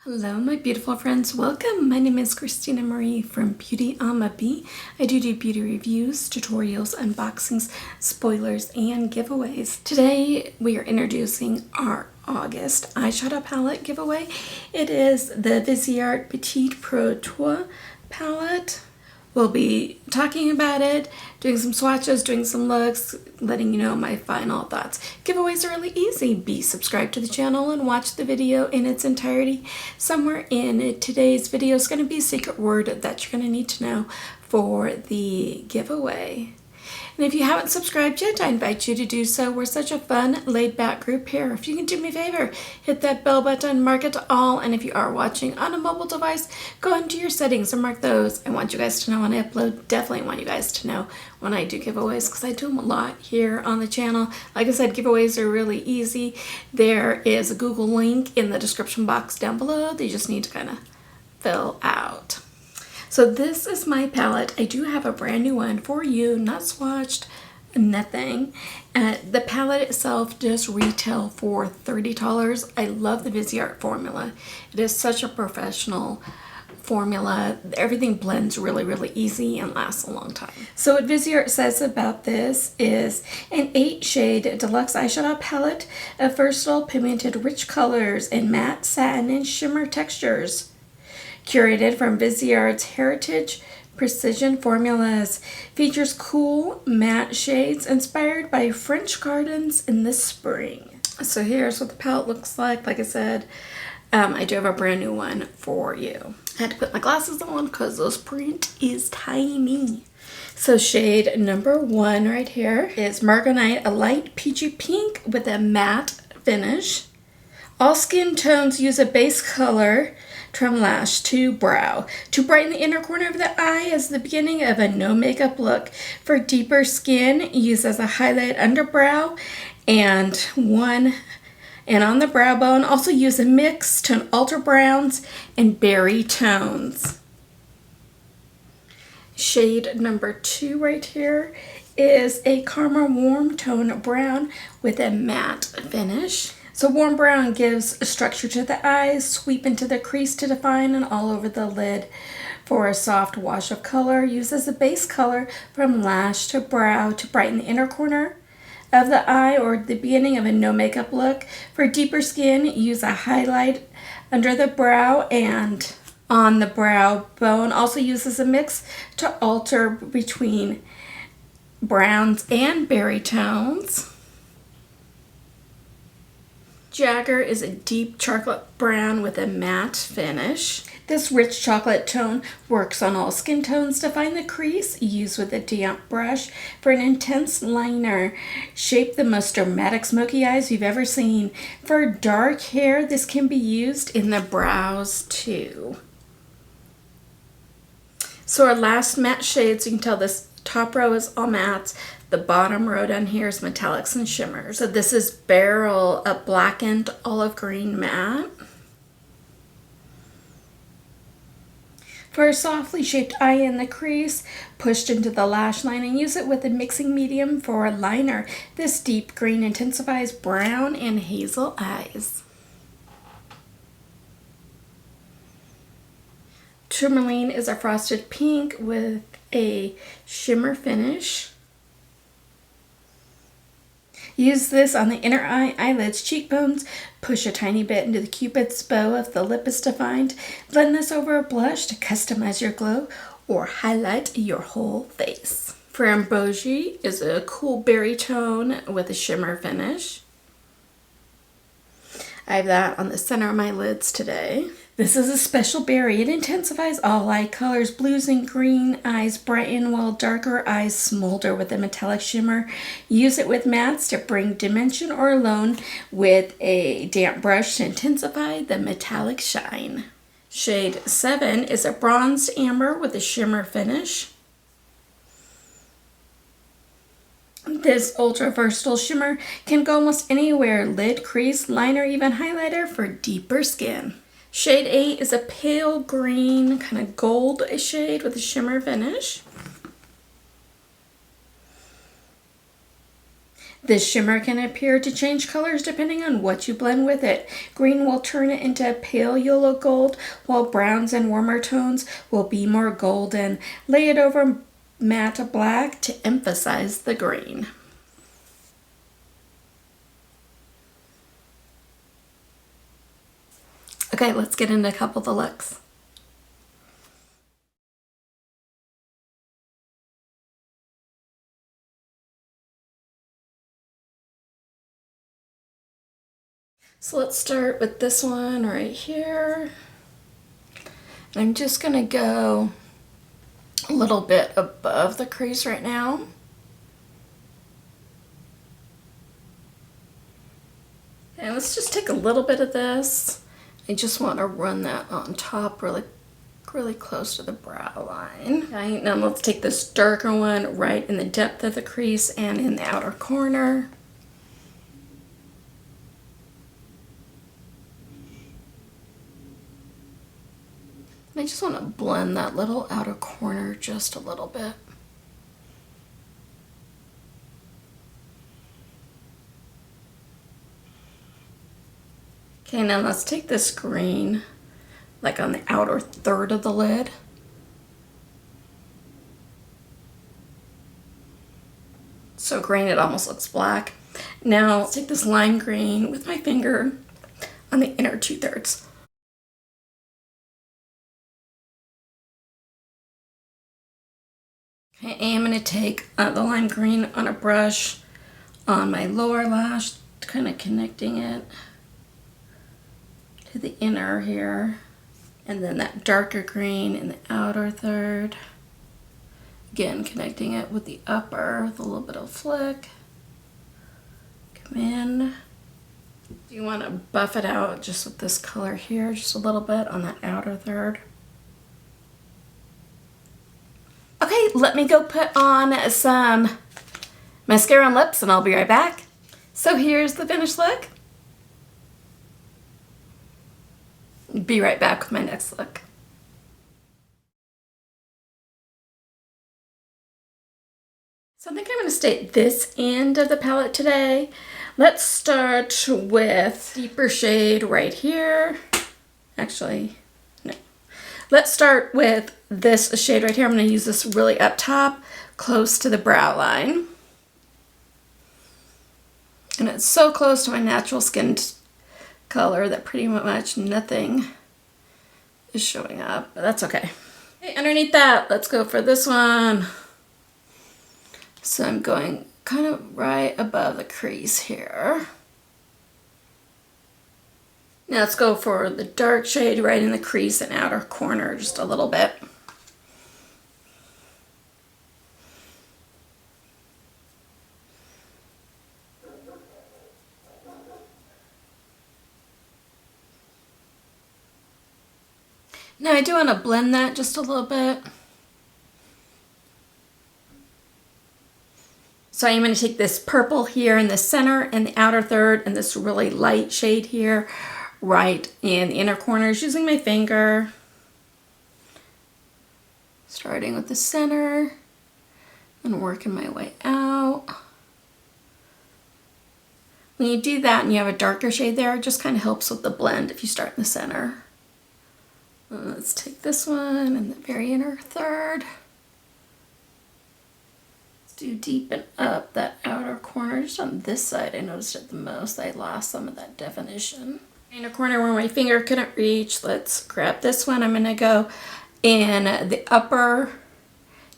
Hello my beautiful friends, welcome. My name is Christina Marie from BeautyAmaB. I do beauty reviews, tutorials, unboxings, spoilers, and giveaways. Today we are introducing our August eyeshadow palette giveaway. It is the Viseart Petit Pro Trois palette. We'll be talking about it, doing some swatches, doing some looks, letting you know my final thoughts. Giveaways are really easy. Be subscribed to the channel and watch the video in its entirety. Somewhere in today's video is going to be a secret word that you're going to need to know for the giveaway. And if you haven't subscribed yet, I invite you to do so. We're such a fun, laid-back group here. If you can do me a favor, hit that bell button, mark it to all, and if you are watching on a mobile device, go into your settings and mark those. I want you guys to know when I upload. Definitely want you guys to know when I do giveaways because I do them a lot here on the channel. Like I said, giveaways are really easy. There is a Google link in the description box down below that you just need to kind of fill out. So this is my palette. I do have a brand new one for you, not swatched, nothing. The palette itself does retail for $30. I love the Viseart formula. It is such a professional formula. Everything blends really easy and lasts a long time. So what Viseart says about this is an 8-shade deluxe eyeshadow palette of versatile pigmented rich colors in matte, satin, and shimmer textures. Curated from Viseart's heritage precision formulas, features cool matte shades inspired by French gardens in the spring. So here's what the palette looks like. Like I said, I do have a brand new one for you. I had to put my glasses on because this print is tiny. So shade number 1 right here is Margonite, a light peachy pink with a matte finish. All skin tones use a base color trim lash to brow. To brighten the inner corner of the eye as the beginning of a no makeup look. For deeper skin, use as a highlight under brow and on the brow bone. Also use a mix to alter browns and berry tones. Shade number 2 right here is a caramel warm tone brown with a matte finish. So warm brown gives structure to the eyes, sweep into the crease to define, and all over the lid for a soft wash of color. Use as a base color from lash to brow to brighten the inner corner of the eye or the beginning of a no makeup look. For deeper skin, use a highlight under the brow and on the brow bone. Also use as a mix to alter between browns and berry tones. Jagger is a deep chocolate brown with a matte finish. This rich chocolate tone works on all skin tones. Define the crease. Use with a damp brush. For an intense liner, shape the most dramatic smoky eyes you've ever seen. For dark hair, this can be used in the brows too. So our last matte shade, so you can tell this top row is all mattes. The bottom row down here is metallics and shimmers. So this is Beryl, a blackened olive green matte. For a softly shaped eye in the crease, pushed into the lash line and use it with a mixing medium for a liner. This deep green intensifies brown and hazel eyes. Tourmaline is a frosted pink with a shimmer finish. Use this on the inner eye, eyelids, cheekbones. Push a tiny bit into the cupid's bow if the lip is defined. Blend this over a blush to customize your glow or highlight your whole face. Framboise is a cool berry tone with a shimmer finish. I have that on the center of my lids today. This is a special berry. It intensifies all eye colors. Blues and green eyes brighten while darker eyes smolder with a metallic shimmer. Use it with mattes to bring dimension or alone with a damp brush to intensify the metallic shine. Shade 7 is a bronzed amber with a shimmer finish. This ultra versatile shimmer can go almost anywhere, lid, crease, liner, even highlighter for deeper skin. Shade 8 is a pale green, kind of gold shade with a shimmer finish. This shimmer can appear to change colors depending on what you blend with it. Green will turn it into a pale yellow gold, while browns and warmer tones will be more golden. Lay it over matte black to emphasize the green. Okay, let's get into a couple of the looks. So let's start with this one right here. I'm just gonna go a little bit above the crease right now. And let's just take a little bit of this. I just want to run that on top really close to the brow line. Okay, now let's take this darker one right in the depth of the crease and in the outer corner. I just want to blend that little outer corner just a little bit. Okay, now let's take this green, like on the outer third of the lid. So green, it almost looks black. Now let's take this lime green with my finger on the inner 2/3. Okay, I am going to take the lime green on a brush on my lower lash, kind of connecting it to the inner here, and then that darker green in the outer third, again connecting it with the upper with a little bit of flick. Come in. You want to buff it out just with this color here, just a little bit on that outer third. Okay, let me go put on some mascara and lips and I'll be right back. So here's the finished look. Be right back with my next look. So I think I'm going to stay at this end of the palette today. Let's start with deeper shade right here. Actually, no. Let's start with this shade right here. I'm going to use this really up top, close to the brow line. And it's so close to my natural skin color that pretty much nothing is showing up, but that's okay. Okay, underneath that, let's go for this one. So I'm going kind of right above the crease here. Now let's go for the dark shade right in the crease and outer corner just a little bit. Now I do want to blend that just a little bit. So I'm going to take this purple here in the center and the outer third and this really light shade here right in the inner corners using my finger. Starting with the center and working my way out. When you do that and you have a darker shade there, it just kind of helps with the blend if you start in the center. Let's take this one in the very inner third. Let's do deepen up that outer corner. Just on this side, I noticed it the most. I lost some of that definition. Inner corner where my finger couldn't reach. Let's grab this one. I'm going to go in the upper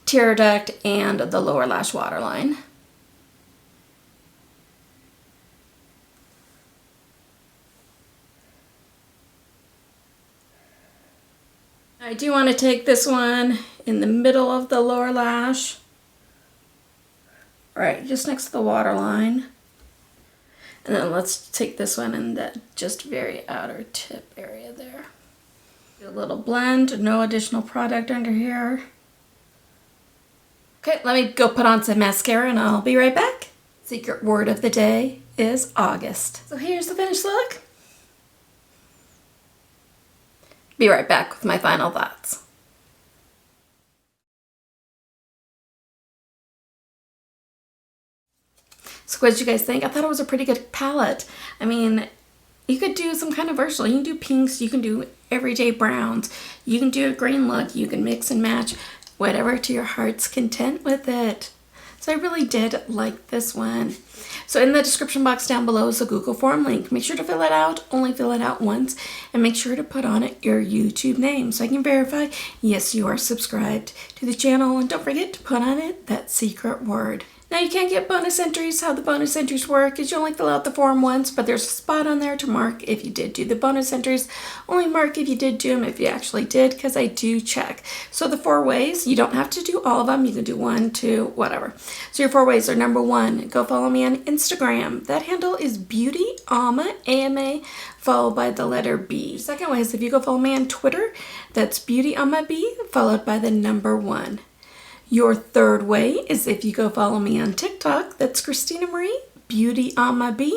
tear duct and the lower lash waterline. I do want to take this one in the middle of the lower lash, right just next to the waterline. And then let's take this one in that just very outer tip area there. Do a little blend, no additional product under here. Okay, let me go put on some mascara and I'll be right back. Secret word of the day is August. So here's the finished look. Be right back with my final thoughts. So what did you guys think? I thought it was a pretty good palette. I mean, you could do some kind of versatile. You can do pinks, you can do everyday browns, you can do a green look, you can mix and match, whatever to your heart's content with it. So I really did like this one. So in the description box down below is a Google form link. Make sure to fill it out, only fill it out once, and make sure to put on it your YouTube name so I can verify, yes, you are subscribed to the channel, and don't forget to put on it that secret word. Now you can get bonus entries. How the bonus entries work is you only fill out the form once, but there's a spot on there to mark if you did do the bonus entries. Only mark if you did do them if you actually did, because I do check. So the 4 ways, you don't have to do all of them. You can do 1, 2, whatever. So your 4 ways are: number 1, go follow me on Instagram. That handle is BeautyAmaB, A-M-A, followed by the letter B. Second way is if you go follow me on Twitter, that's BeautyAmaB, followed by the number 1. Your third way is if you go follow me on TikTok, that's Christina Marie, BeautyAmaB.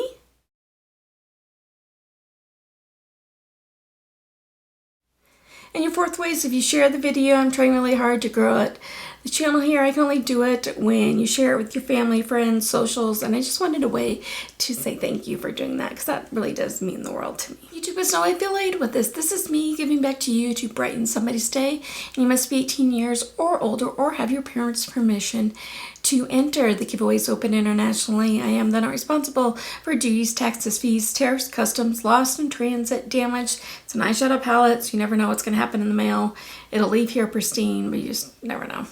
And your fourth way is if you share the video. I'm trying really hard to grow it. The channel here, I can only do it when you share it with your family, friends, socials, and I just wanted a way to say thank you for doing that, because that really does mean the world to me. YouTube is no affiliated with this. This is me giving back to you to brighten somebody's day, and you must be 18 years or older or have your parents' permission to enter. The giveaways open internationally. I am then not responsible for duties, taxes, fees, tariffs, customs, lost in transit, damage. It's an eyeshadow palette, so you never know what's going to happen in the mail. It'll leave here pristine, but you just never know.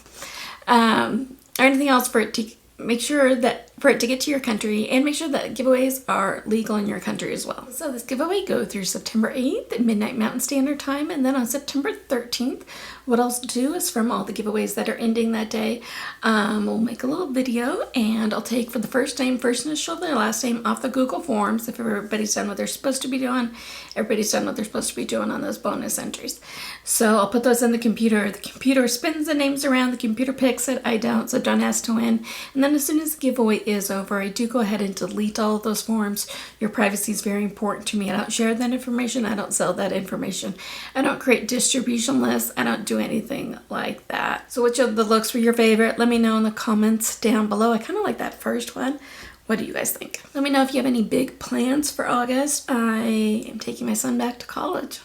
Or anything else for it to make sure that for it to get to your country, and make sure that giveaways are legal in your country as well. So this giveaway go through September 8th at midnight Mountain Standard Time, and then on September 13th, what I'll do is from all the giveaways that are ending that day, we'll make a little video, and I'll take for the first name, first initial, their last name off the Google Forms. If everybody's done what they're supposed to be doing, everybody's done what they're supposed to be doing on those bonus entries. So I'll put those in the computer. The computer spins the names around, the computer picks it, I don't, so Dawn has to win. And then as soon as the giveaway is over, I do go ahead and delete all of those forms. Your privacy is very important to me. I don't share that information. I don't sell that information. I don't create distribution lists. I don't do anything like that. So which of the looks were your favorite? Let me know in the comments down below. I kind of like that first one. What do you guys think? Let me know if you have any big plans for August. I am taking my son back to college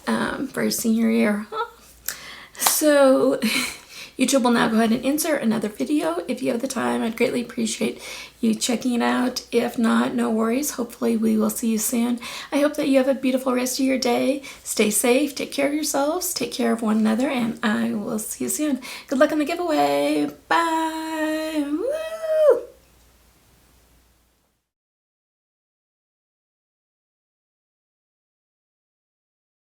for his senior year. So YouTube will now go ahead and insert another video. If you have the time, I'd greatly appreciate you checking it out. If not, no worries. Hopefully we will see you soon. I hope that you have a beautiful rest of your day. Stay safe, take care of yourselves, take care of one another, and I will see you soon. Good luck on the giveaway. Bye.